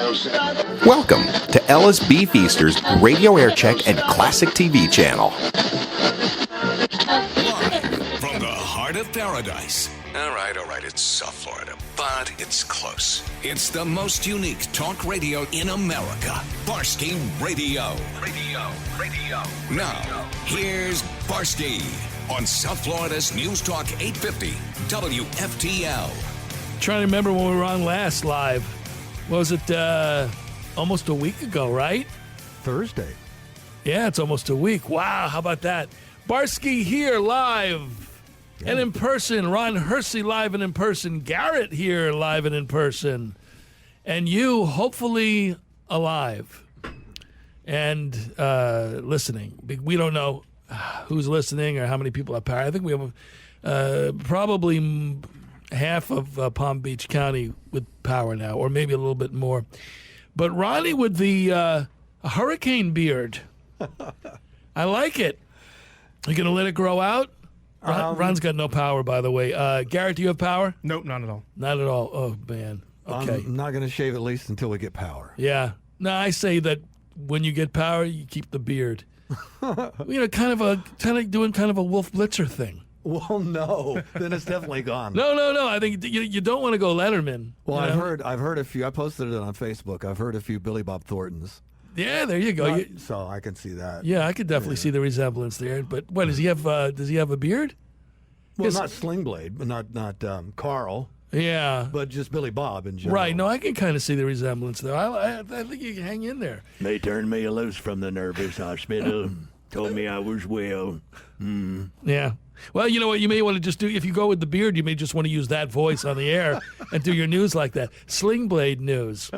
Welcome to LSB Feaster's Radio Air Check and Classic TV channel. Live from the heart of paradise. All right, it's South Florida, but it's close. It's the most unique talk radio in America. Barsky Radio. Now, here's Barsky on South Florida's News Talk 850 WFTL. Trying to remember when we were on last live. Was it almost a week ago, right? Thursday. Yeah, it's almost a week. Wow, how about that? Barsky here live and in person. Ron Hersey live and in person. Garrett here live and in person. And you, hopefully, alive and listening. We don't know who's listening or how many people have power. I think we have probably half of Palm Beach County with power now, or maybe a little bit more. But Ronnie with the hurricane beard. I like it. You going to let it grow out? Ron's got no power, by the way. Garrett, do you have power? Nope, not at all. Not at all. Oh, man. Okay. I'm not going to shave at least until we get power. Yeah. No, I say that when you get power, you keep the beard. Kind of doing kind of a Wolf Blitzer thing. Well, no, then it's definitely gone. No. I think you don't want to go Letterman. Well, I've heard a few. I posted it on Facebook. I've heard a few Billy Bob Thorntons. Yeah, there you go. So I can see that. Yeah, I could definitely see the resemblance there. But what does he have? Does he have a beard? Well, not Sling Blade, but not Carl. Yeah, but just Billy Bob in general. Right. No, I can kind of see the resemblance there. I think you can hang in there. They turned me loose from the nervous hospital. Told me I was well. Yeah. Well, you know what? You may want to just do, if you go with the beard, you may just want to use that voice on the air and do your news like that. Sling Blade news.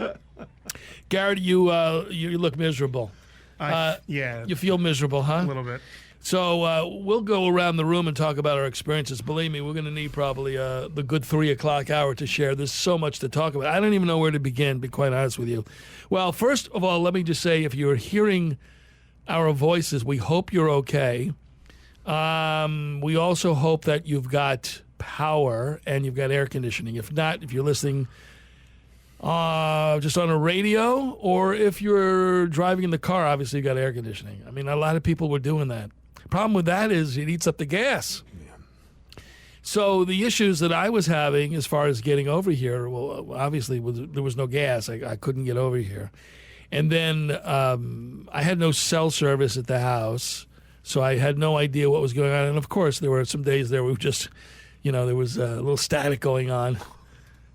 Garrett, you look miserable. Yeah. You feel miserable, huh? A little bit. So we'll go around the room and talk about our experiences. Believe me, we're going to need probably the good 3 o'clock hour to share. There's so much to talk about. I don't even know where to begin, to be quite honest with you. Well, first of all, let me just say, if you're hearing our voices, we hope you're okay. We also hope that you've got power and you've got air conditioning. If not, if you're listening just on a radio, or if you're driving in the car, obviously you've got air conditioning. I mean, a lot of people were doing that. Problem with that is it eats up the gas. Yeah. So the issues that I was having as far as getting over here, well, obviously there was no gas. I couldn't get over here. And then I had no cell service at the house, so I had no idea what was going on. And, of course, there were some days there we just, there was a little static going on.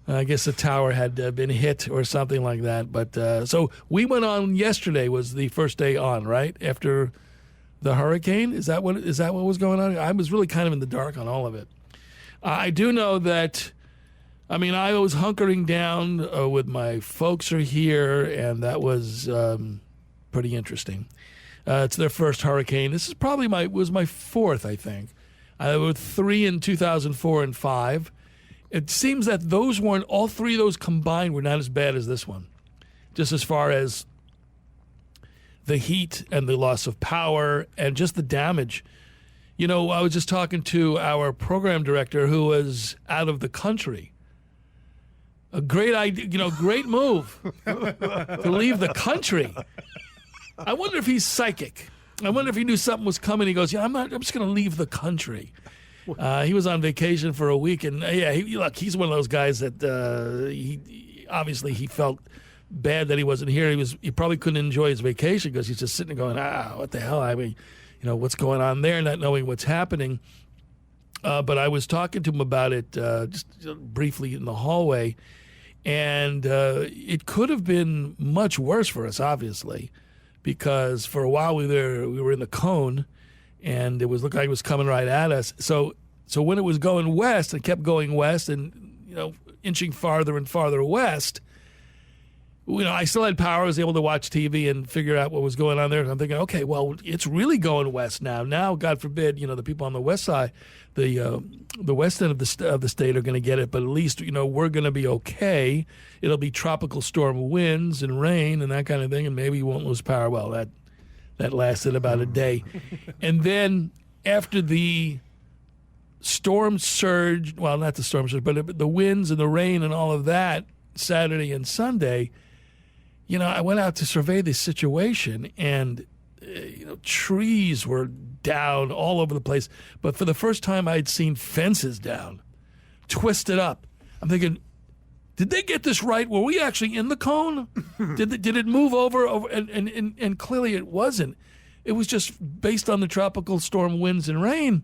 I guess the tower had been hit or something like that. But so we went on yesterday was the first day on, right, after the hurricane? Is that what was going on? I was really kind of in the dark on all of it. I do know that, I was hunkering down with my folks are here, and that was pretty interesting. It's their first hurricane. This is probably was my fourth, I think. There were 3 in 2004 and 5. It seems that all 3 of those combined were not as bad as this one, just as far as the heat and the loss of power and just the damage. I was just talking to our program director who was out of the country. A great idea, great move to leave the country. I wonder if he's psychic. I wonder if he knew something was coming. He goes, I'm just going to leave the country. He was on vacation for a week, and he's one of those guys that he felt bad that he wasn't here. He probably couldn't enjoy his vacation because he's just sitting there going, what the hell? What's going on there, not knowing what's happening. But I was talking to him about it just briefly in the hallway, and it could have been much worse for us, obviously, because for a while we were in the cone, and it looked like it was coming right at us. So when it was going west and kept going west and inching farther and farther west, I still had power. I was able to watch TV and figure out what was going on there. And I'm thinking, okay, well, it's really going west now. Now, God forbid, the people on the west side, the west end of the state are going to get it. But at least, we're going to be okay. It'll be tropical storm winds and rain and that kind of thing, and maybe you won't lose power. Well, that lasted about a day. And then after the storm surge, well, not the storm surge, but the winds and the rain and all of that, Saturday and Sunday, I went out to survey this situation, and trees were down all over the place. But for the first time, I'd seen fences down, twisted up. I'm thinking, did they get this right? Were we actually in the cone? Did it move over? And clearly it wasn't. It was just based on the tropical storm winds and rain.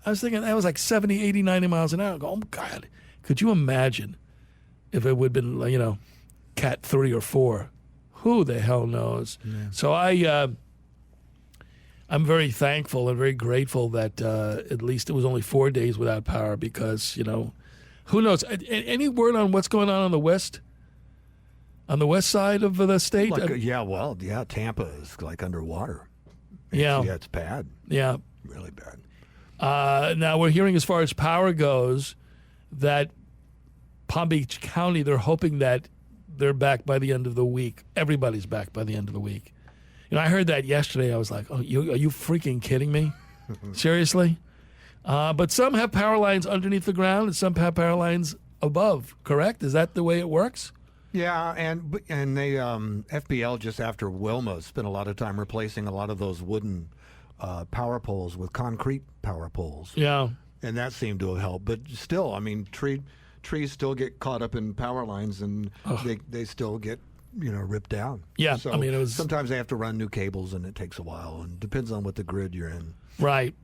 I was thinking that was like 70, 80, 90 miles an hour. I go, oh, God, could you imagine if it would have been, Cat 3 or 4? Who the hell knows? Yeah. So I'm very thankful and very grateful that at least it was only 4 days without power because, who knows? Any word on what's going on the west? On the west side of the state? Tampa is like underwater. It's bad. Yeah. Really bad. Now we're hearing as far as power goes that Palm Beach County, they're hoping that they're back by the end of the week. Everybody's back by the end of the week. I heard that yesterday. I was like, are you freaking kidding me? Seriously? But some have power lines underneath the ground and some have power lines above, correct? Is that the way it works? Yeah, and they FPL just after Wilma spent a lot of time replacing a lot of those wooden power poles with concrete power poles. Yeah. And that seemed to have helped. But still, trees still get caught up in power lines and they still get ripped down. Yeah, so sometimes they have to run new cables and it takes a while and depends on what the grid you're in. Right.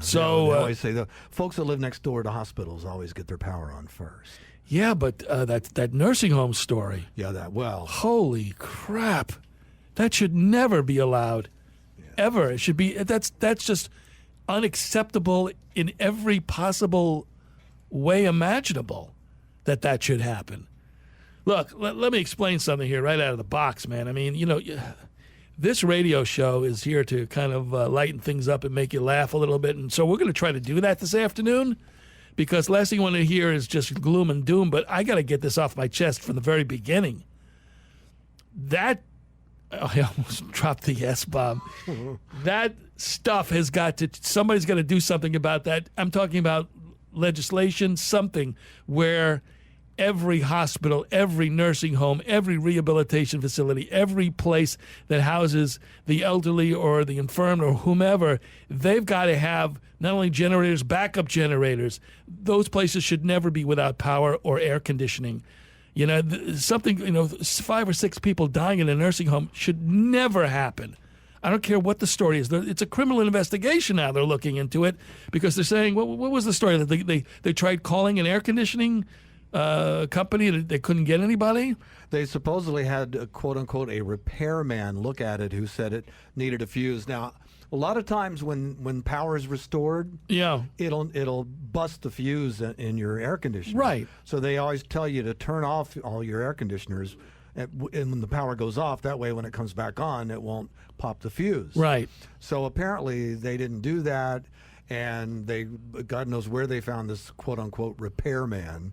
So they always say the folks that live next door to hospitals always get their power on first. Yeah, but that nursing home story. Yeah, holy crap, that should never be allowed, ever. It should be that's just unacceptable in every possible way imaginable that should happen. Look, let me explain something here right out of the box, man. This radio show is here to kind of lighten things up and make you laugh a little bit. And so we're going to try to do that this afternoon because last thing you want to hear is just gloom and doom. But I got to get this off my chest from the very beginning. I almost dropped the S-bomb. That stuff has somebody's got to do something about that. I'm talking about legislation, something where every hospital, every nursing home, every rehabilitation facility, every place that houses the elderly or the infirm or whomever, they've got to have not only generators, backup generators. Those places should never be without power or air conditioning. 5 or 6 people dying in a nursing home should never happen. I don't care what the story is. It's a criminal investigation now. They're looking into it because they're saying, what was the story? That they tried calling an air conditioning company and they couldn't get anybody? They supposedly had a quote-unquote a repairman look at it who said it needed a fuse. Now, a lot of times when power is restored, it'll bust the fuse in your air conditioner. Right. So they always tell you to turn off all your air conditioners and when the power goes off. That way when it comes back on, it won't pop the fuse. Right. So apparently they didn't do that. And God knows where they found this quote-unquote repairman,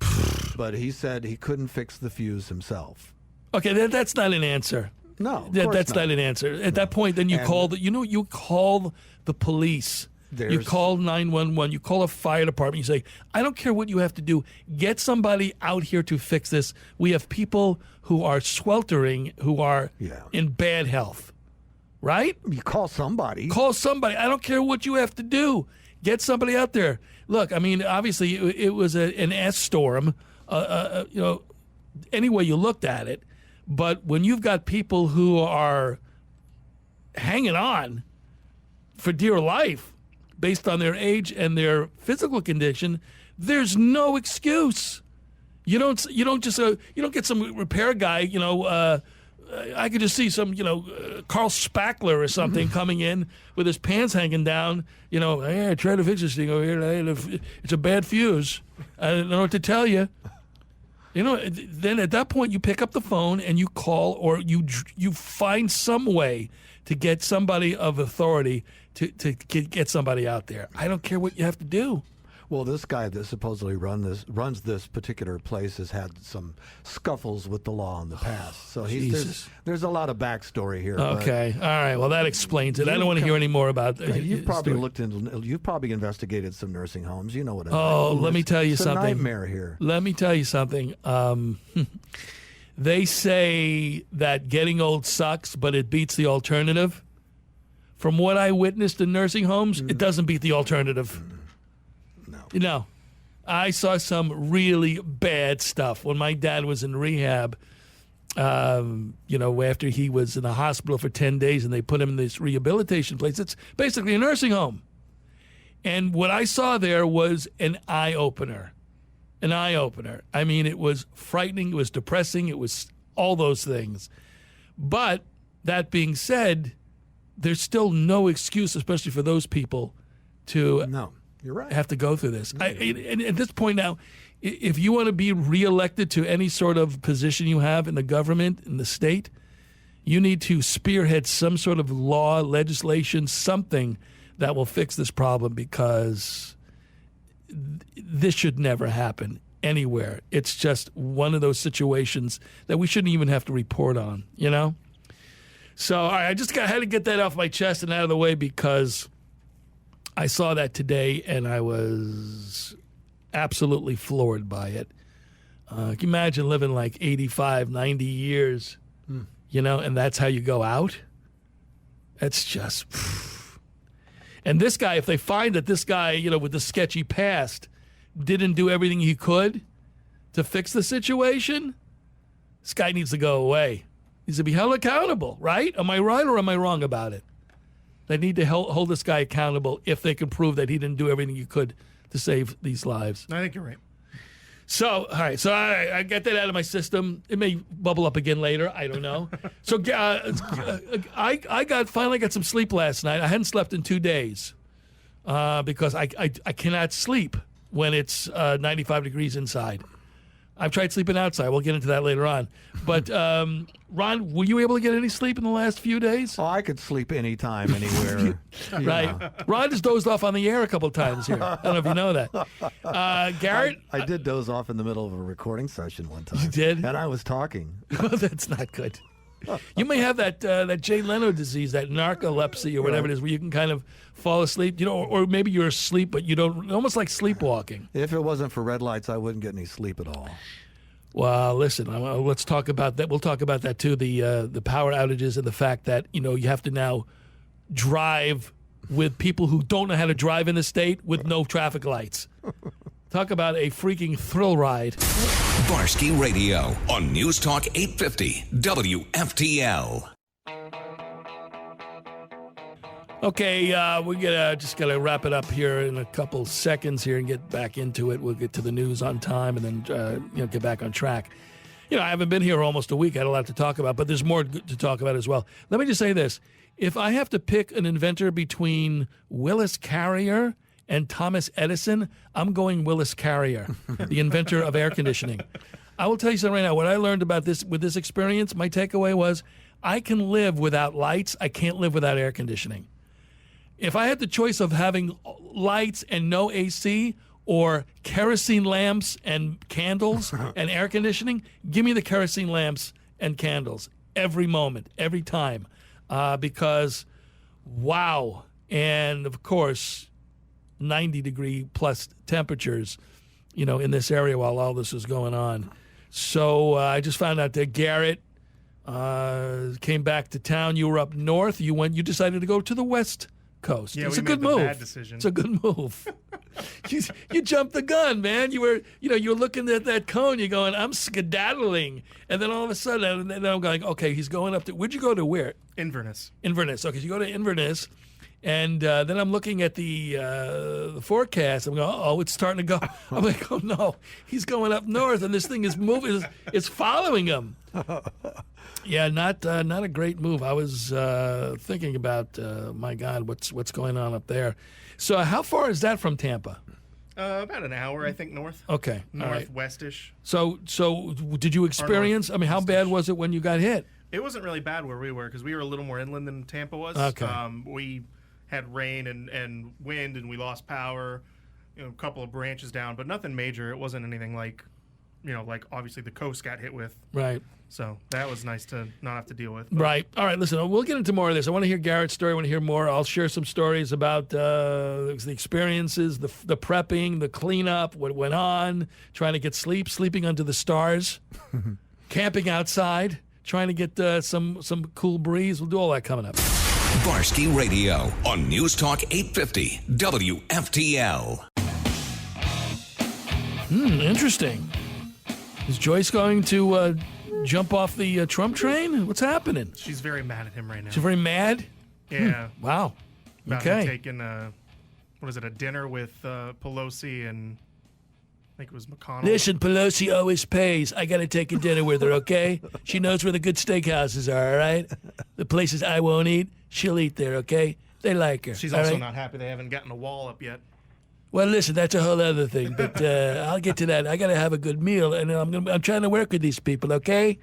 but he said he couldn't fix the fuse himself. Okay, that's not an answer. No, that's not an answer. At that point, then you call the police. You call 911. You call a fire department. You say, I don't care what you have to do. Get somebody out here to fix this. We have people who are sweltering, who are in bad health. Right? You call somebody. I don't care what you have to do. Get somebody out there. Look, obviously it was an S storm, any way you looked at it. But when you've got people who are hanging on for dear life based on their age and their physical condition, there's no excuse. You don't get some repair guy, I could just see some, Carl Spackler or something coming in with his pants hanging down. Hey, I tried to fix this thing over here. It's a bad fuse. I don't know what to tell you. Then at that point you pick up the phone and you call or you find some way to get somebody of authority to get somebody out there. I don't care what you have to do. Well, this guy that supposedly runs this particular place has had some scuffles with the law in the past. So there's a lot of backstory here. Okay, all right. Well, that explains it. I don't want to hear any more about. You've probably investigated some nursing homes. You know what I mean. Oh, let me tell you something. It's a nightmare here. Let me tell you something. They say that getting old sucks, but it beats the alternative. From what I witnessed in nursing homes, it doesn't beat the alternative. No. You know, I saw some really bad stuff when my dad was in rehab. After he was in the hospital for 10 days and they put him in this rehabilitation place. It's basically a nursing home. And what I saw there was an eye-opener. An eye-opener. I mean, it was frightening. It was depressing. It was all those things. But that being said, there's still no excuse, especially for those people, to No, you're right. have to go through this. And at this point now, if you want to be reelected to any sort of position you have in the government, in the state, you need to spearhead some sort of law, legislation, something that will fix this problem, because this should never happen anywhere. It's just one of those situations that we shouldn't even have to report on, you know? So all right, I had to get that off my chest and out of the way, because I saw that today and I was absolutely floored by it. Can you imagine living like 85, 90 years, and that's how you go out? That's just... And this guy, if they find that this guy, with the sketchy past, didn't do everything he could to fix the situation, this guy needs to go away. He needs to be held accountable, right? Am I right or am I wrong about it? They need to hold this guy accountable if they can prove that he didn't do everything he could to save these lives. I think you're right. So, all right. So I got that out of my system. It may bubble up again later. I don't know. So I finally got some sleep last night. I hadn't slept in 2 days because I cannot sleep when it's 95 degrees inside. I've tried sleeping outside. We'll get into that later on. But, Ron, were you able to get any sleep in the last few days? Oh, I could sleep anytime, anywhere. Right. Ron just dozed off on the air a couple of times here. I don't know if you know that. Garrett? I did doze off in the middle of a recording session one time. You did? And I was talking. Well, that's not good. You may have that Jay Leno disease, that narcolepsy or whatever it is, where you can kind of fall asleep, or maybe you're asleep, but you don't, almost like sleepwalking. If it wasn't for red lights, I wouldn't get any sleep at all. Well, listen, let's talk about that. We'll talk about that too, the power outages and the fact that, you have to now drive with people who don't know how to drive in the state with no traffic lights. Talk about a freaking thrill ride. Barsky Radio on News Talk 850 WFTL. Okay, we're just gonna wrap it up here in a couple seconds here and get back into it. We'll get to the news on time and then get back on track. I haven't been here almost a week. I had a lot to talk about, but there's more to talk about as well. Let me just say this: if I have to pick an inventor between Willis Carrier and Thomas Edison, I'm going Willis Carrier, the inventor of air conditioning. I will tell you something right now. What I learned about this with this experience, my takeaway was, I can live without lights. I can't live without air conditioning. If I had the choice of having lights and no AC, or kerosene lamps and candles and air conditioning, give me the kerosene lamps and candles every moment, every time, because wow. And of course, 90-degree plus temperatures, in this area while all this is going on. So I just found out that Garrett came back to town. You were up north. You decided to go to the West Coast. Yeah, it's we a good made the move. bad decision. It's a good move. you jumped the gun, man. You were looking at that cone. You're going, I'm skedaddling, and then all of a sudden, then I'm going, okay, he's going up to. Where'd you go to? Where? Inverness. Inverness. Okay, so you go to Inverness, and then I'm looking at the forecast. I'm going, oh, it's starting to go. I'm like, oh no, he's going up north, and this thing is moving. It's following him. Yeah, not a great move. I was thinking about, my God, what's going on up there. So how far is that from Tampa? About an hour, I think, north. Okay, all right. Northwestish. So did you experience? I mean, how bad was it when you got hit? It wasn't really bad where we were because we were a little more inland than Tampa was. Okay. We had rain and wind, and we lost power. A couple of branches down, but nothing major. It wasn't anything like obviously the coast got hit with. Right. So that was nice to not have to deal with. Right. All right, listen, we'll get into more of this. I want to hear Garrett's story. I want to hear more. I'll share some stories about the experiences, the prepping, the cleanup, what went on, trying to get sleeping under the stars. camping outside, trying to get some cool breeze. We'll do all that coming up. Barsky Radio on News Talk 850 WFTL. Interesting. Is Joyce going to jump off the Trump train? What's happening? She's very mad at him right now. She's very mad? Yeah. Wow. About Okay. him taking a dinner with Pelosi and I think it was McConnell. Listen, Pelosi always pays. I got to take a dinner with her, okay? She knows where the good steakhouses are, all right? The places I won't eat, she'll eat there, okay? They like her. She's all also right? not happy they haven't gotten a wall up yet. Well, listen, that's a whole other thing, but I'll get to that. I got to have a good meal, and I'm trying to work with these people, okay?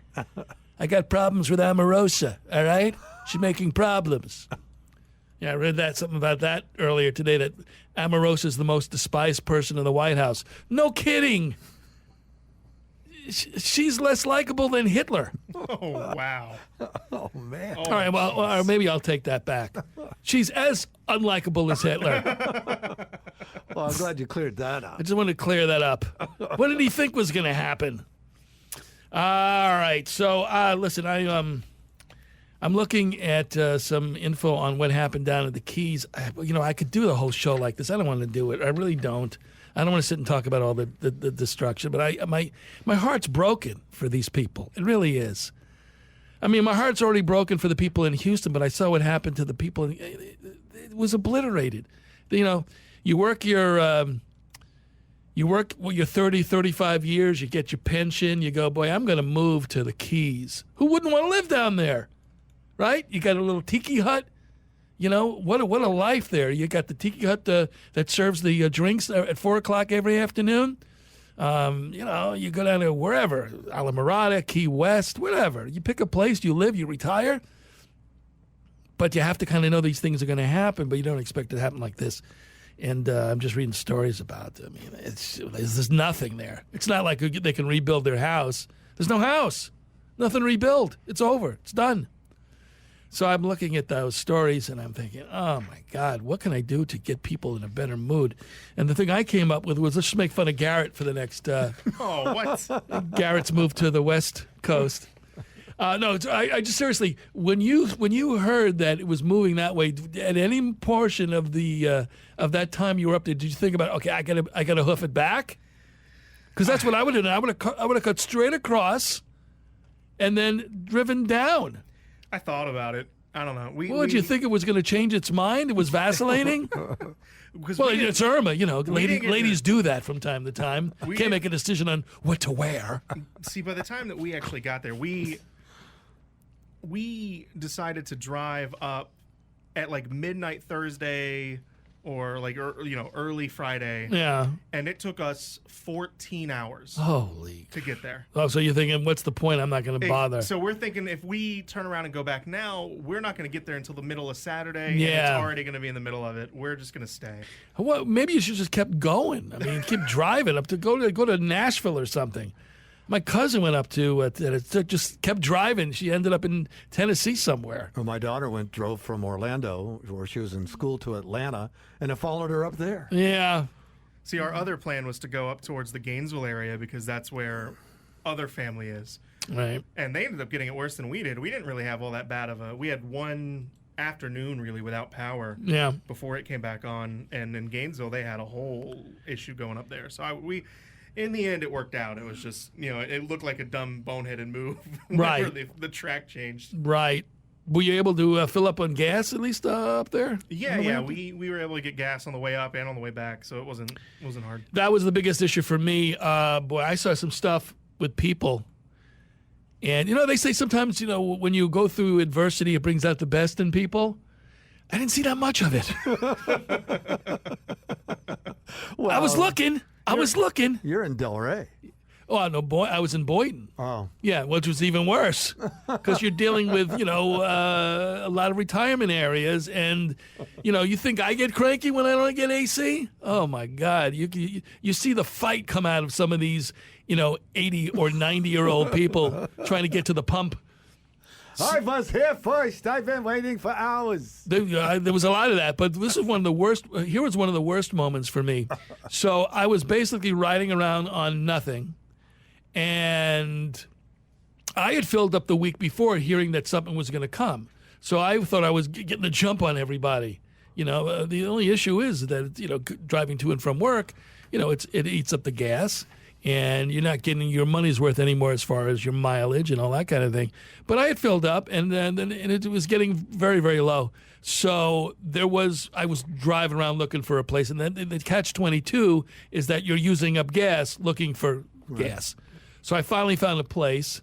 I got problems with Omarosa, all right? She's making problems. Yeah, I read something about that earlier today, that Omarosa is the most despised person in the White House. No kidding. She's less likable than Hitler. Oh, wow. Oh, man. All right, well, or maybe I'll take that back. She's as unlikable as Hitler. Well, I'm glad you cleared that I up. just wanted to clear that up. What did he think was going to happen? All right, so listen, I'm looking at some info on what happened down at the Keys. I could do the whole show like this. I don't want to do it. I really don't. I don't want to sit and talk about all the destruction. But my heart's broken for these people. It really is. I mean, my heart's already broken for the people in Houston, but I saw what happened to the people. It was obliterated. You work your 30, 35 years. You get your pension. You go, boy, I'm going to move to the Keys. Who wouldn't want to live down there? Right? You got a little tiki hut. What a life there. You got the tiki hut that serves the drinks at 4 o'clock every afternoon. You go down to wherever, Alamorada, Key West, whatever. You pick a place, you live, you retire. But you have to kind of know these things are going to happen, but you don't expect it to happen like this. And I'm just reading stories about it. I mean, there's nothing there. It's not like they can rebuild their house. There's no house. Nothing to rebuild. It's over. It's done. So I'm looking at those stories, and I'm thinking, oh, my God, what can I do to get people in a better mood? And the thing I came up with was, let's just make fun of Garrett for the next... Oh, what? Garrett's moved to the West Coast. No, I just seriously, when you heard that it was moving that way, at any portion of that time you were up there, did you think about, okay, I gotta hoof it back? Because that's what I would have done. I would have cut straight across and then driven down. I thought about it. I don't know. Did you think it was going to change its mind? It was vacillating? Well, it's Irma. Ladies do that from time to time. Can't make a decision on what to wear. See, by the time that we actually got there, we decided to drive up at like midnight Thursday or like early Friday. Yeah. And it took us 14 hours to get there. Oh, so you're thinking, what's the point? I'm not going to bother. So we're thinking if we turn around and go back now, we're not going to get there until the middle of Saturday. Yeah. And it's already going to be in the middle of it. We're just going to stay. Well, maybe you should just kept going. I mean, keep driving up to go to Nashville or something. My cousin went up to just kept driving. She ended up in Tennessee somewhere. Well, my daughter drove from Orlando, where she was in school, to Atlanta, and I followed her up there. Yeah. See, our other plan was to go up towards the Gainesville area because that's where other family is. Right. And they ended up getting it worse than we did. We didn't really have all that bad we had one afternoon really without power. Yeah. Before it came back on, and in Gainesville they had a whole issue going up there. So in the end, it worked out. It was just, it looked like a dumb, boneheaded move. Right. the track changed. Right. Were you able to fill up on gas at least up there? Yeah. We were able to get gas on the way up and on the way back, so it wasn't hard. That was the biggest issue for me. Boy, I saw some stuff with people. And, they say sometimes, when you go through adversity, it brings out the best in people. I didn't see that much of it. Well, I was looking. You're in Delray. Oh, no, boy, I was in Boynton. Oh. Yeah, which was even worse because you're dealing with, a lot of retirement areas. And, you think I get cranky when I don't get AC? Oh, my God. You see the fight come out of some of these, 80 or 90-year-old people trying to get to the pump. I was here first. I've been waiting for hours. There was a lot of that, but this is one of the worst. Here was one of the worst moments for me. So I was basically riding around on nothing, and I had filled up the week before hearing that something was going to come. So I thought I was getting a jump on everybody. The only issue is that, driving to and from work, it eats up the gas, and you're not getting your money's worth anymore as far as your mileage and all that kind of thing. But I had filled up, and it was getting very, very low. So I was driving around looking for a place, and then the catch-22 is that you're using up gas looking for gas. So I finally found a place,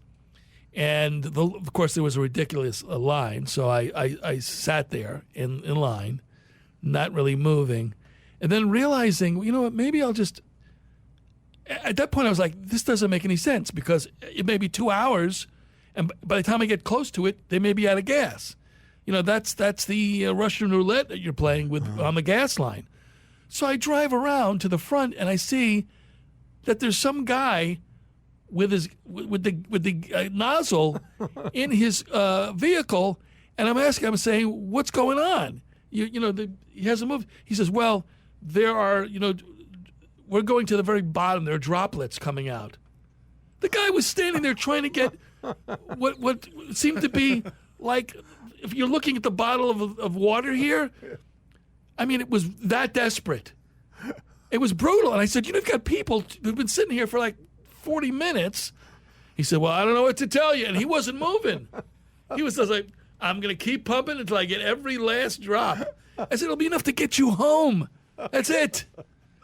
and of course there was a ridiculous line. So I sat there in line, not really moving, and then realizing, you know what, maybe I'll just. At that point, I was like, this doesn't make any sense, because it may be 2 hours, and by the time I get close to it, they may be out of gas. That's the Russian roulette that you're playing with on the gas line. So I drive around to the front, and I see that there's some guy with the nozzle in his vehicle, and I'm saying, what's going on? He hasn't moved. He says, well, there are, we're going to the very bottom. There are droplets coming out. The guy was standing there trying to get what seemed to be like, if you're looking at the bottle of water here, I mean, it was that desperate. It was brutal. And I said, you've got people who've been sitting here for like 40 minutes. He said, well, I don't know what to tell you. And he wasn't moving. He was just like, I'm going to keep pumping until I get every last drop. I said, it'll be enough to get you home. That's it.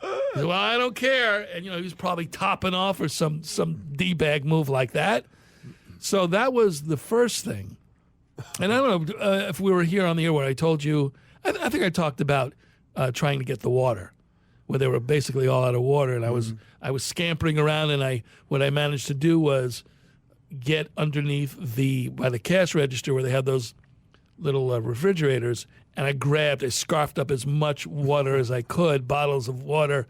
He said, well, I don't care. And, he was probably topping off or some D-bag move like that. So that was the first thing. And I don't know if we were here on the air where I told you, I think I talked about trying to get the water, where they were basically all out of water. And I was scampering around, and what I managed to do was get underneath by the cash register where they have those little refrigerators, and I scarfed up as much water as I could, bottles of water,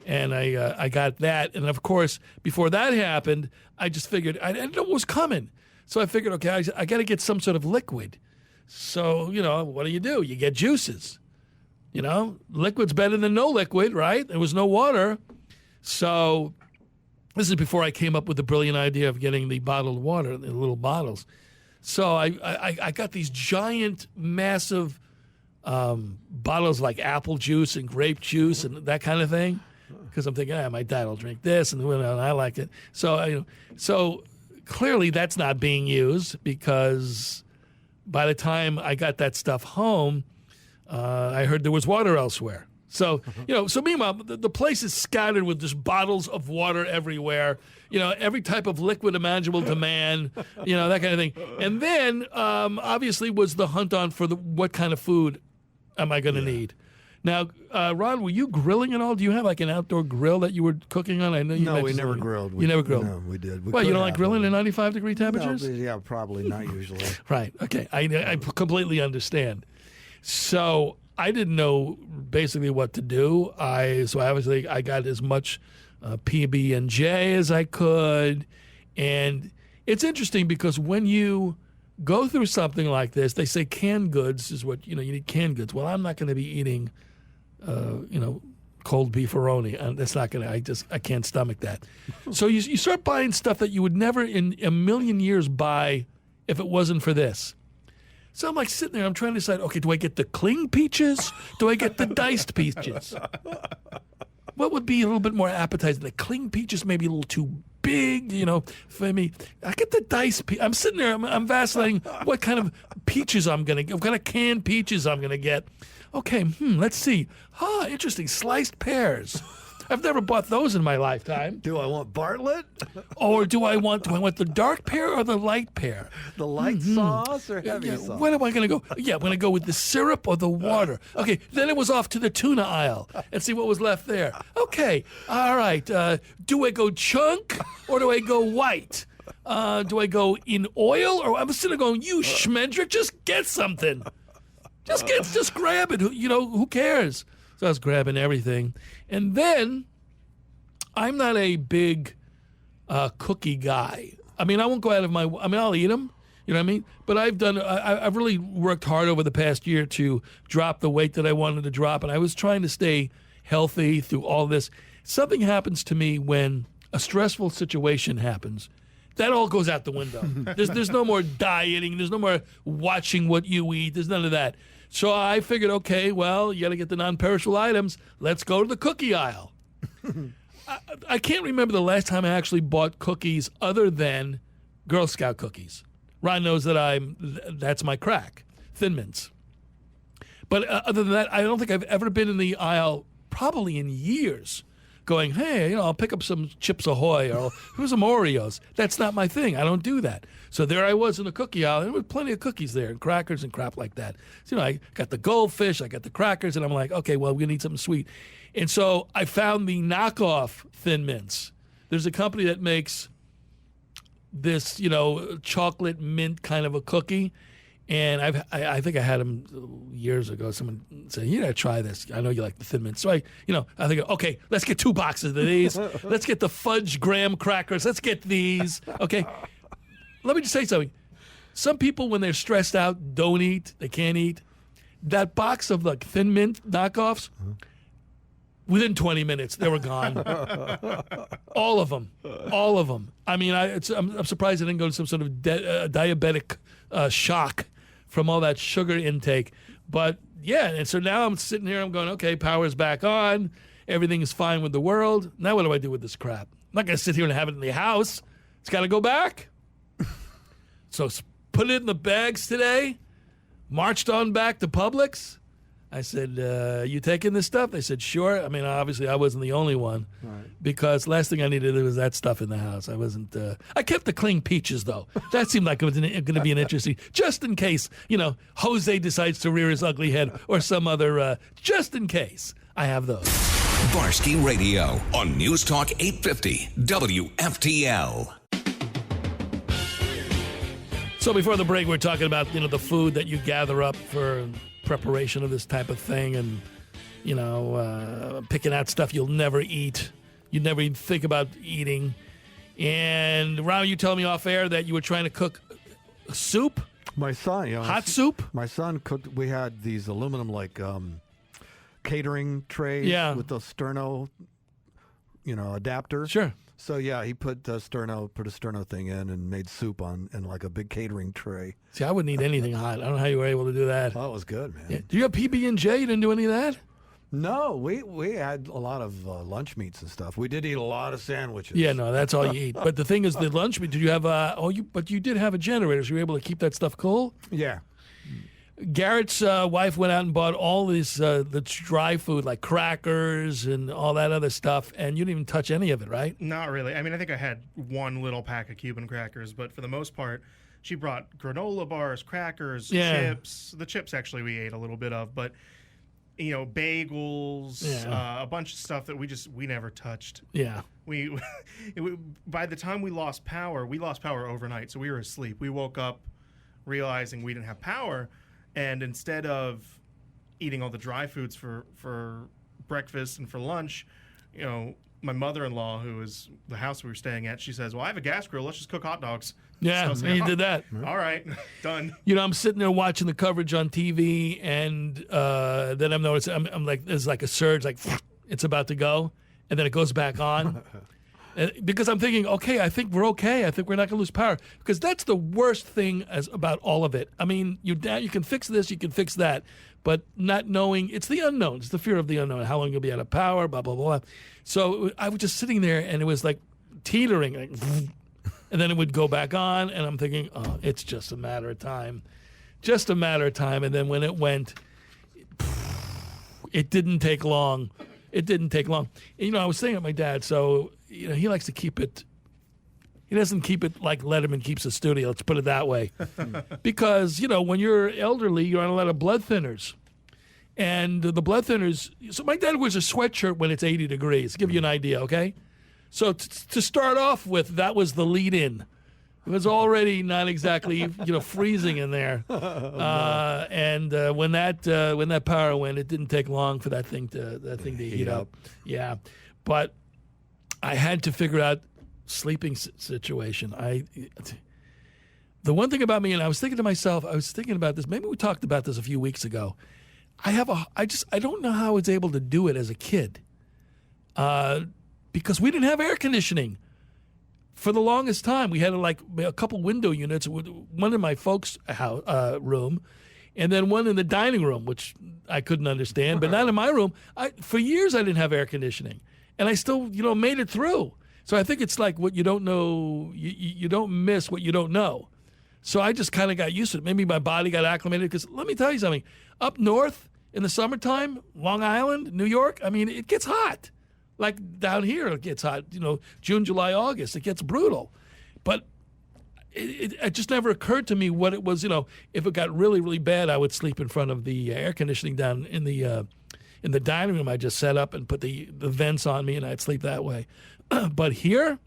and I got that. And of course, before that happened, I just figured I didn't know what was coming. So I figured, okay, I got to get some sort of liquid. So, what do? You get juices. Liquid's better than no liquid, right? There was no water. So this is before I came up with the brilliant idea of getting the bottled water, the little bottles. So I got these giant, massive bottles like apple juice and grape juice and that kind of thing, because I'm thinking, my dad will drink this, and I like it. So clearly that's not being used, because by the time I got that stuff home, I heard there was water elsewhere. So, so meanwhile, the place is scattered with just bottles of water everywhere, every type of liquid imaginable to man, that kind of thing. And then, obviously, was the hunt on for what kind of food am I going to need? Now, Ron, were you grilling at all? Do you have like an outdoor grill that you were cooking on? I know you. No, we never grilled. You never grilled? No, we did. Well, you don't like grilling at 95-degree temperatures? No, yeah, probably not usually. Right. Okay. I completely understand. So I didn't know basically what to do. So obviously I got as much PB&J as I could. And it's interesting because when you go through something like this, they say canned goods is what, you need canned goods. Well, I'm not going to be eating, cold beefaroni. And that's not going to, I can't stomach that. So you start buying stuff that you would never in a million years buy if it wasn't for this. So I'm like sitting there, I'm trying to decide, okay, do I get the cling peaches? Do I get the diced peaches? What would be a little bit more appetizing? The cling peaches may be a little too big, for me. I get the diced peaches. I'm sitting there, I'm vacillating what kind of peaches I'm going to get, what kind of canned peaches I'm going to get. Okay, let's see. Interesting, sliced pears. I've never bought those in my lifetime. Do I want Bartlett? Or do I want the dark pear or the light pear? The light sauce or heavy sauce? What am I going to go? Yeah, I'm going to go with the syrup or the water. Okay, then it was off to the tuna aisle and see what was left there. Okay, all right. Do I go chunk or do I go white? Do I go in oil, or I'm sitting there going, you schmendrick, just get something. Just grab it. Who cares? So I was grabbing everything. And then I'm not a big cookie guy. I mean, I won't go out of I'll eat them. You know what I mean? But I've really worked hard over the past year to drop the weight that I wanted to drop. And I was trying to stay healthy through all this. Something happens to me when a stressful situation happens That all goes out the window. There's no more dieting. There's no more watching what you eat. There's none of that. So I figured, okay, well, you got to get the non-perishable items. Let's go to the cookie aisle. I can't remember the last time I actually bought cookies other than Girl Scout cookies. Ron knows that's my crack, Thin Mints. But other than that, I don't think I've ever been in the aisle, probably in years, going, hey, I'll pick up some Chips Ahoy or here's some Oreos. That's not my thing. I don't do that. So there I was in the cookie aisle, and there were plenty of cookies there and crackers and crap like that. So, I got the goldfish, I got the crackers, and I'm like, okay, well, we need something sweet. And so I found the knockoff Thin Mints. There's a company that makes this, chocolate mint kind of a cookie. And I think I had them years ago. Someone said, you got to try this. I know you like the Thin Mints. So I think, okay, let's get 2 boxes of these. Let's get the fudge graham crackers. Let's get these. Okay. Let me just say something. Some people, when they're stressed out, don't eat. They can't eat. That box of like Thin Mint knockoffs, within 20 minutes, they were gone. All of them. I mean, I'm surprised I didn't go to some sort of diabetic shock from all that sugar intake. But yeah, and so now I'm sitting here, I'm going, okay, power's back on. Everything is fine with the world. Now what do I do with this crap? I'm not going to sit here and have it in the house. It's got to go back. So put it in the bags today, marched on back to Publix. I said, you taking this stuff? They said, sure. I mean, obviously I wasn't the only one, because last thing I needed was that stuff in the house. I kept the cling peaches, though. That seemed like it was going to be an interesting, just in case, Jose decides to rear his ugly head or some other, just in case. I have those. Barsky Radio on News Talk 850 WFTL. So before the break, we're talking about, the food that you gather up for preparation of this type of thing, and picking out stuff you'll never eat, you'd never even think about eating. And Ron, you told me off air that you were trying to cook soup. My son, hot soup. My son cooked. We had these aluminum catering trays with the sterno, adapter. Sure. So yeah, he put a sterno thing in and made soup in like a big catering tray. See, I wouldn't eat anything hot. I don't know how you were able to do that. Oh, it was good, man. Yeah. Do you have PB&J? You didn't do any of that? No, we had a lot of lunch meats and stuff. We did eat a lot of sandwiches. Yeah, no, that's all you eat. But the thing is, the lunch meat. Did you have but you did have a generator, so you were able to keep that stuff cool? Yeah. Garrett's wife went out and bought all the dry food, like crackers and all that other stuff, and you didn't even touch any of it, right? Not really. I mean, I think I had one little pack of Cuban crackers, but for the most part, she brought granola bars, crackers, chips. The chips, actually, we ate a little bit of, but, bagels, a bunch of stuff that we never touched. Yeah. By the time we lost power overnight, so we were asleep. We woke up realizing we didn't have power. And instead of eating all the dry foods for breakfast and for lunch, my mother-in-law, who is the house we were staying at, she says, well, I have a gas grill. Let's just cook hot dogs. Yeah, so you did that. All right, done. I'm sitting there watching the coverage on TV, and then I'm noticing, I'm like, there's like a surge, like it's about to go, and then it goes back on. Because I'm thinking, okay, I think we're okay. I think we're not going to lose power. Because that's the worst thing about all of it. I mean, you can fix this, you can fix that, but not knowing, it's the unknown. It's the fear of the unknown. How long you'll be out of power, blah, blah, blah. So I was just sitting there, and it was like teetering, like, and then it would go back on, and I'm thinking, oh, it's just a matter of time. Just a matter of time. And then when it went, it didn't take long. It didn't take long. I was saying at my dad, so he likes to keep it. He doesn't keep it like Letterman keeps a studio. Let's put it that way, because when you're elderly, you're on a lot of blood thinners, and the blood thinners. So my dad wears a sweatshirt when it's 80 degrees. To give you an idea, okay? So to start off with, that was the lead-in. It was already not exactly freezing in there, and when that power went, it didn't take long for that thing to heat up. Yeah, but I had to figure out sleeping situation. The one thing about me, and I was thinking to myself, I was thinking about this. Maybe we talked about this a few weeks ago. I don't know how I was able to do it as a kid, because we didn't have air conditioning. for the longest time, we had like a couple window units, one in my folks' house, room, and then one in the dining room, which I couldn't understand, but not in my room. For years, I didn't have air conditioning, and I still, made it through. So I think it's like what you don't know, you don't miss what you don't know. So I just kind of got used to it. Maybe my body got acclimated, because let me tell you something. Up north in the summertime, Long Island, New York, I mean, it gets hot. Like down here, it gets hot, June, July, August, it gets brutal. But it just never occurred to me what it was, if it got really, really bad, I would sleep in front of the air conditioning down in the dining room. I just set up and put the vents on me, and I'd sleep that way. But here,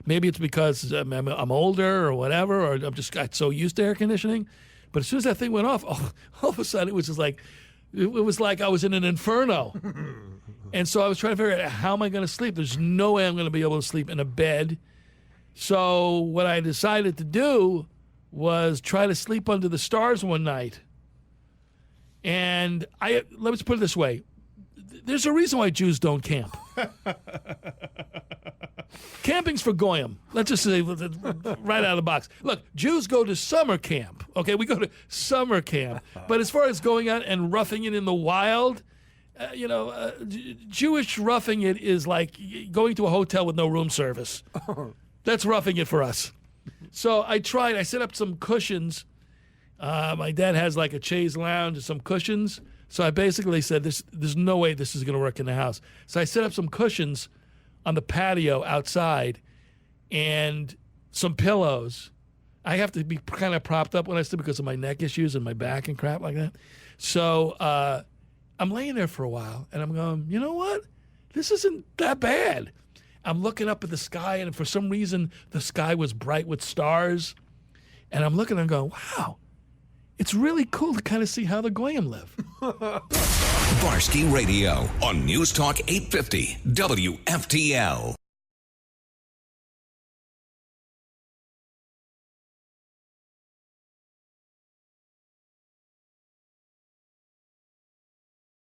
maybe it's because I'm older or whatever, or I'm just got so used to air conditioning. But as soon as that thing went off, all of a sudden it was just like, it was like I was in an inferno. And so I was trying to figure out, how am I going to sleep? There's no way I'm going to be able to sleep in a bed. So what I decided to do was try to sleep under the stars one night. And let's put it this way. There's a reason why Jews don't camp. Camping's for goyim. Let's just say right out of the box. Look, Jews go to summer camp. Okay, we go to summer camp. But as far as going out and roughing it in the wild, Jewish roughing it is like going to a hotel with no room service. That's roughing it for us. So I set up some cushions. My dad has like a chaise lounge and some cushions. So I basically said, there's no way this is going to work in the house. So I set up some cushions on the patio outside and some pillows. I have to be kind of propped up when I sleep because of my neck issues and my back and crap like that. So I'm laying there for a while, and I'm going, you know what? This isn't that bad. I'm looking up at the sky, and for some reason, the sky was bright with stars. And I'm looking and I'm going, wow, it's really cool to kind of see how the goyim live. Barsky Radio on News Talk 850 WFTL.